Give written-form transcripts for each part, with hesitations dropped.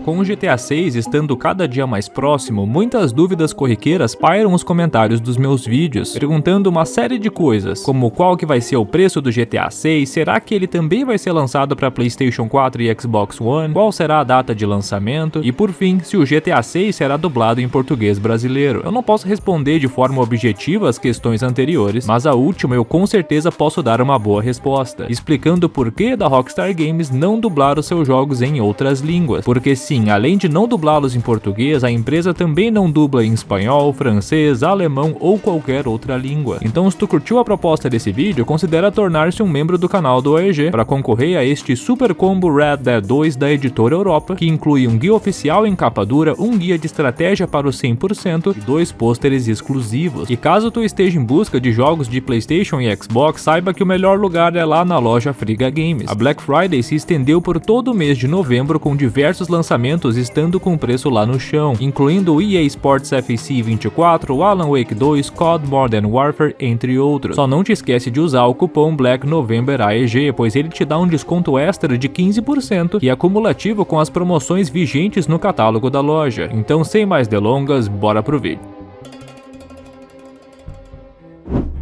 com o GTA 6 estando cada dia mais próximo, muitas dúvidas corriqueiras pairam nos comentários dos meus vídeos, perguntando uma série de coisas, como qual que vai ser o preço do GTA 6, será que ele também vai ser lançado para PlayStation 4 e Xbox One, qual será a data de lançamento, e por fim, se o GTA 6 será dublado em português brasileiro. Eu não posso responder de forma objetiva as questões anteriores, mas a última eu com certeza posso dar uma boa resposta, explicando o porquê da Rockstar Games não dublar os seus jogos em outras línguas. Porque sim, além de não dublá-los em português, a empresa também não dubla em espanhol, francês, alemão ou qualquer outra língua. Então, se tu curtiu a proposta desse vídeo, considera tornar-se um membro do canal do AEG para concorrer a este super combo Red Dead 2 da editora Europa, que inclui um guia oficial em capa dura, um guia de estratégia para o 100% e 2 pôsteres exclusivos. E caso tu esteja em busca de jogos de PlayStation e Xbox, saiba que o melhor lugar é lá na loja Friga Games. A Black Friday se estendeu por todo o mês de novembro, com diversos lançamentos estando com preço lá no chão, incluindo o EA Sports FC 24, o Alan Wake 2, COD Modern Warfare, entre outros. Só não te esquece de usar o cupom BLACKNovemberAEG, pois ele te dá um desconto extra de 15% e é cumulativo com as promoções vigentes no catálogo da loja. Então, sem mais delongas, bora pro vídeo.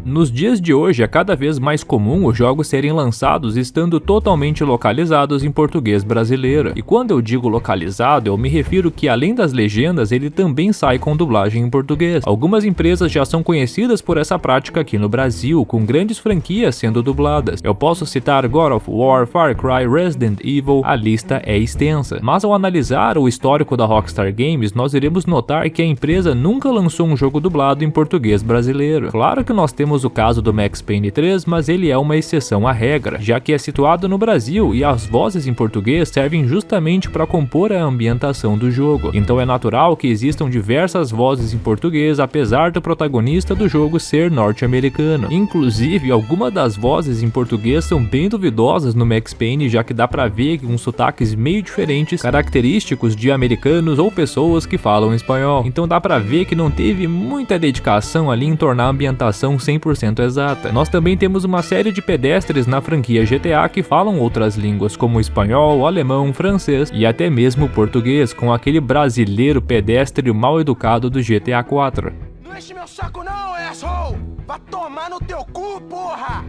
Nos dias de hoje é cada vez mais comum os jogos serem lançados estando totalmente localizados em português brasileiro. E quando eu digo localizado, eu me refiro que além das legendas, ele também sai com dublagem em português. Algumas empresas já são conhecidas por essa prática aqui no Brasil, com grandes franquias sendo dubladas. Eu posso citar God of War, Far Cry, Resident Evil, a lista é extensa. Mas ao analisar o histórico da Rockstar Games, nós iremos notar que a empresa nunca lançou um jogo dublado em português brasileiro. Claro que nós temos o caso do Max Payne 3, mas ele é uma exceção à regra, já que é situado no Brasil e as vozes em português servem justamente para compor a ambientação do jogo. Então é natural que existam diversas vozes em português, apesar do protagonista do jogo ser norte-americano. Inclusive, algumas das vozes em português são bem duvidosas no Max Payne, já que dá para ver uns sotaques meio diferentes, característicos de americanos ou pessoas que falam espanhol. Então dá para ver que não teve muita dedicação ali em tornar a ambientação 100% exata. Nós também temos uma série de pedestres na franquia GTA que falam outras línguas, como espanhol, alemão, francês e até mesmo português, com aquele brasileiro pedestre mal educado do GTA 4. Não enche meu saco não, asshole! Vai tomar no teu cu, porra!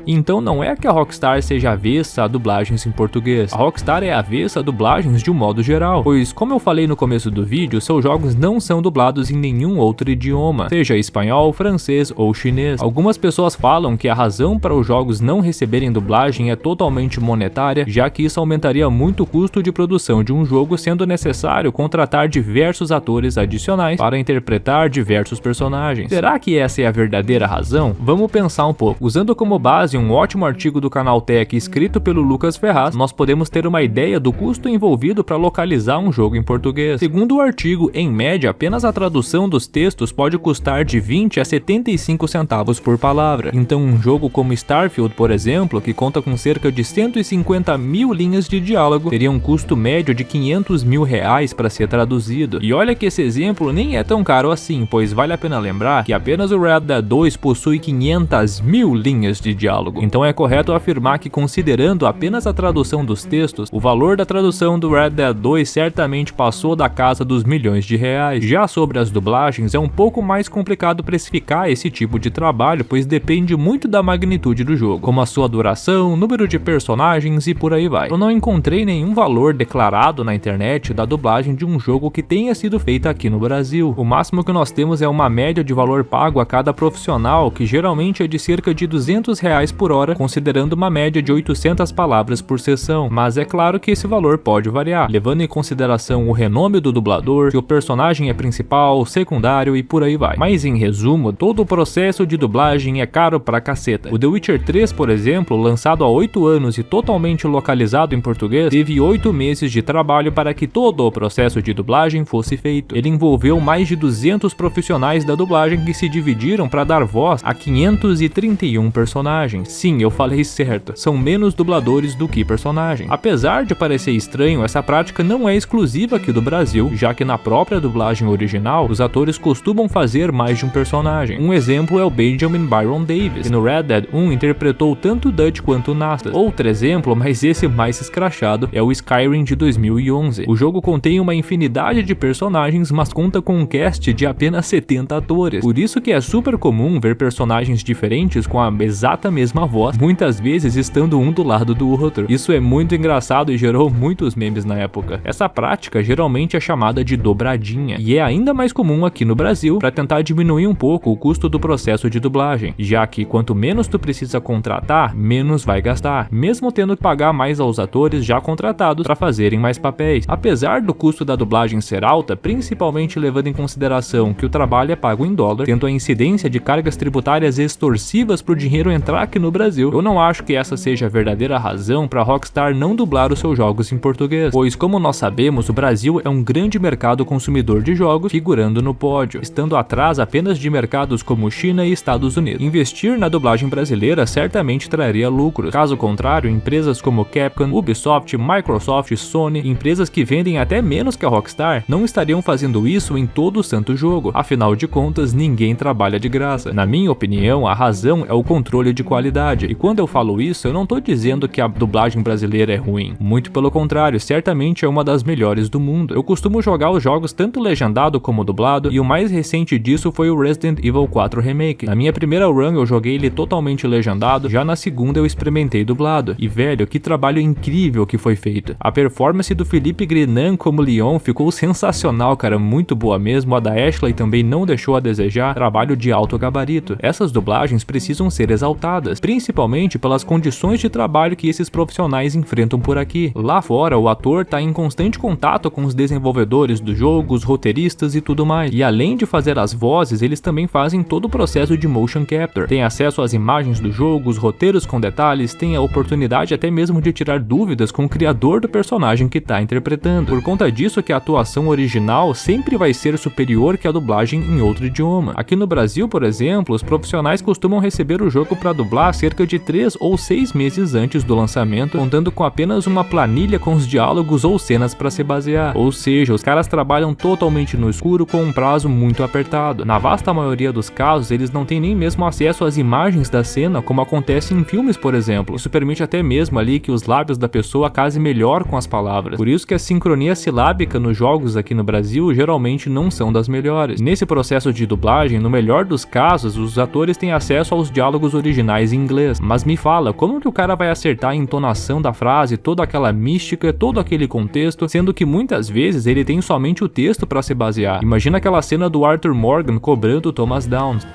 Então não é que a Rockstar seja avessa a dublagens em português. A Rockstar é avessa a dublagens de um modo geral, pois como eu falei no começo do vídeo, seus jogos não são dublados em nenhum outro idioma, seja espanhol, francês ou chinês. Algumas pessoas falam que a razão para os jogos não receberem dublagem é totalmente monetária, já que isso aumentaria muito o custo de produção de um jogo, sendo necessário contratar diversos atores adicionais para interpretar diversos personagens. Será que essa é a verdadeira razão? Vamos pensar um pouco. Usando como base um ótimo artigo do canal Tech escrito pelo Lucas Ferraz, nós podemos ter uma ideia do custo envolvido para localizar um jogo em português. Segundo o artigo, em média, apenas a tradução dos textos pode custar de 20 a 75 centavos por palavra. Então um jogo como Starfield, por exemplo, que conta com cerca de 150 mil linhas de diálogo, teria um custo médio de 500 mil reais para ser traduzido. E olha que esse exemplo nem é tão caro assim, pois vale a pena lembrar que apenas o Red Dead 2 possui 500 mil linhas de diálogo. Então é correto afirmar que, considerando apenas a tradução dos textos, o valor da tradução do Red Dead 2 certamente passou da casa dos milhões de reais. Já sobre as dublagens, é um pouco mais complicado precificar esse tipo de trabalho, pois depende muito da magnitude do jogo, como a sua duração, número de personagens e por aí vai. Eu não encontrei nenhum valor declarado na internet da dublagem de um jogo que tenha sido feita aqui no Brasil. O máximo que nós temos é uma média de valor pago a cada profissional, que geralmente é de cerca de R$200 por hora, considerando uma média de 800 palavras por sessão, mas é claro que esse valor pode variar, levando em consideração o renome do dublador, se o personagem é principal, secundário e por aí vai. Mas em resumo, todo o processo de dublagem é caro pra caceta. O The Witcher 3, por exemplo, lançado há 8 anos e totalmente localizado em português, teve 8 meses de trabalho para que todo o processo de dublagem fosse feito. Ele envolveu mais de 200 profissionais da dublagem que se dividiram para dar voz a 531 personagens. dublagens. Sim, eu falei certo, são menos dubladores do que personagens. Apesar de parecer estranho, essa prática não é exclusiva aqui do Brasil, já que na própria dublagem original, os atores costumam fazer mais de um personagem. Um exemplo é o Benjamin Byron Davis, que no Red Dead 1 interpretou tanto Dutch quanto Nastas. Outro exemplo, mas esse mais escrachado, é o Skyrim de 2011. O jogo contém uma infinidade de personagens, mas conta com um cast de apenas 70 atores. Por isso que é super comum ver personagens diferentes com a exata mesma voz, muitas vezes estando um do lado do outro. Isso é muito engraçado e gerou muitos memes na época. Essa prática geralmente é chamada de dobradinha, e é ainda mais comum aqui no Brasil para tentar diminuir um pouco o custo do processo de dublagem, já que quanto menos tu precisa contratar, menos vai gastar, mesmo tendo que pagar mais aos atores já contratados para fazerem mais papéis. Apesar do custo da dublagem ser alta, principalmente levando em consideração que o trabalho é pago em dólar, tendo a incidência de cargas tributárias extorsivas para o dinheiro entrar aqui no Brasil, eu não acho que essa seja a verdadeira razão para a Rockstar não dublar os seus jogos em português, pois como nós sabemos, o Brasil é um grande mercado consumidor de jogos, figurando no pódio, estando atrás apenas de mercados como China e Estados Unidos. Investir na dublagem brasileira certamente traria lucros, caso contrário, empresas como Capcom, Ubisoft, Microsoft, Sony, empresas que vendem até menos que a Rockstar, não estariam fazendo isso em todo o santo jogo. Afinal de contas, ninguém trabalha de graça. Na minha opinião, a razão é o controle de qualidade. E quando eu falo isso, eu não tô dizendo que a dublagem brasileira é ruim. Muito pelo contrário, certamente é uma das melhores do mundo. Eu costumo jogar os jogos tanto legendado como dublado, e o mais recente disso foi o Resident Evil 4 Remake. Na minha primeira run eu joguei ele totalmente legendado, já na segunda eu experimentei dublado. E velho, que trabalho incrível que foi feito. A performance do Philippe Grenan como Leon ficou sensacional, cara, muito boa mesmo. A da Ashley também não deixou a desejar, trabalho de alto gabarito. Essas dublagens precisam ser exaltadas, principalmente pelas condições de trabalho que esses profissionais enfrentam por aqui. Lá fora, o ator tá em constante contato com os desenvolvedores do jogo, os roteiristas e tudo mais. E além de fazer as vozes, eles também fazem todo o processo de motion capture. Tem acesso às imagens do jogo, os roteiros com detalhes, tem a oportunidade até mesmo de tirar dúvidas com o criador do personagem que tá interpretando. Por conta disso que a atuação original sempre vai ser superior que a dublagem em outro idioma. Aqui no Brasil, por exemplo, os profissionais costumam receber o jogo para dublar cerca de 3 ou 6 meses antes do lançamento, contando com apenas uma planilha com os diálogos ou cenas para se basear. Ou seja, os caras trabalham totalmente no escuro com um prazo muito apertado. Na vasta maioria dos casos, eles não têm nem mesmo acesso às imagens da cena, como acontece em filmes, por exemplo. Isso permite até mesmo ali que os lábios da pessoa casem melhor com as palavras. Por isso que a sincronia silábica nos jogos aqui no Brasil geralmente não são das melhores. Nesse processo de dublagem, no melhor dos casos, os atores têm acesso aos diálogos originais em inglês. Mas me fala, como que o cara vai acertar a entonação da frase, toda aquela mística, todo aquele contexto, sendo que muitas vezes ele tem somente o texto para se basear? Imagina aquela cena do Arthur Morgan cobrando Thomas Downs.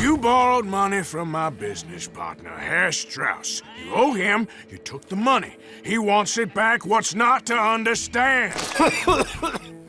You borrowed money from my business partner, Herr Strauss. You owe him, you took the money. He wants it back, what's not to understand?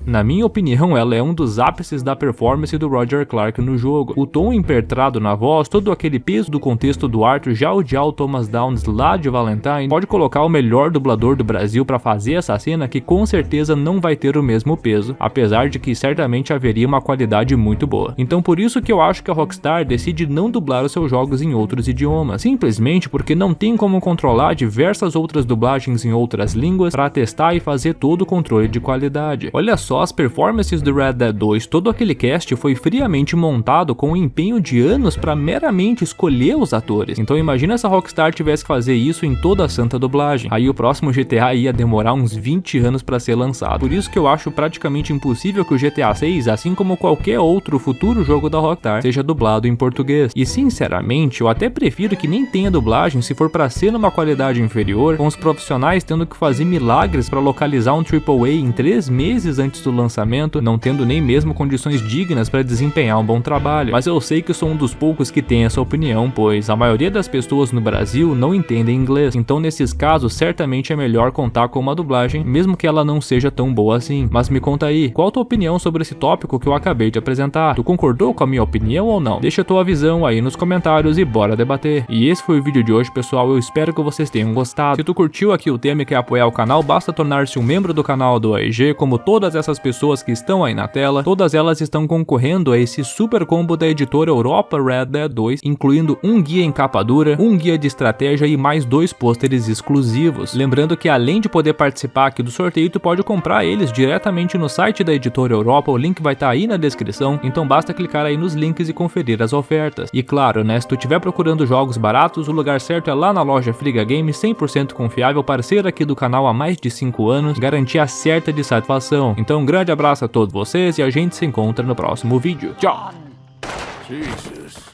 Na minha opinião, ela é um dos ápices da performance do Roger Clark no jogo. O tom impertrado na voz, todo aquele peso do contexto do Arthur já odiar o Thomas Downs lá de Valentine, pode colocar o melhor dublador do Brasil para fazer essa cena que com certeza não vai ter o mesmo peso, apesar de que certamente haveria uma qualidade muito boa. Então por isso que eu acho que a Rockstar decide não dublar os seus jogos em outros idiomas, simplesmente porque não tem como controlar diversas outras dublagens em outras línguas para testar e fazer todo o controle de qualidade. Olha só as performances do Red Dead 2, todo aquele cast foi friamente montado com o empenho de anos para meramente escolher os atores. Então imagina se a Rockstar tivesse que fazer isso em toda a santa dublagem. Aí o próximo GTA ia demorar uns 20 anos para ser lançado. Por isso que eu acho praticamente impossível que o GTA 6, assim como qualquer outro futuro jogo da Rockstar, seja dublado em português. E sinceramente, eu até prefiro que nem tenha dublagem se for para ser numa qualidade inferior, com os profissionais tendo que fazer milagres para localizar um AAA em 3 meses antes do lançamento, não tendo nem mesmo condições dignas para desempenhar um bom trabalho. Mas eu sei que sou um dos poucos que tem essa opinião, pois a maioria das pessoas no Brasil não entendem inglês, então nesses casos certamente é melhor contar com uma dublagem, mesmo que ela não seja tão boa assim. Mas me conta aí, qual a tua opinião sobre esse tópico que eu acabei de apresentar? Tu concordou com a minha opinião ou não? Deixa a tua visão aí nos comentários e bora debater. E esse foi o vídeo de hoje, pessoal, eu espero que vocês tenham gostado. Se tu curtiu aqui o tema e quer apoiar o canal, basta tornar-se um membro do canal do AEG, como todas essas essas pessoas que estão aí na tela, todas elas estão concorrendo a esse super combo da editora Europa Red Dead 2, incluindo um guia em capa dura, um guia de estratégia e mais 2 pôsteres exclusivos. Lembrando que além de poder participar aqui do sorteio, tu pode comprar eles diretamente no site da editora Europa, o link vai estar aí na descrição, então basta clicar aí nos links e conferir as ofertas. E claro, né, se tu estiver procurando jogos baratos, o lugar certo é lá na loja Friga Games, 100% confiável, parceiro aqui do canal há mais de 5 anos, garantia certa de satisfação. Então um grande abraço a todos vocês e a gente se encontra no próximo vídeo. Tchau! Jesus.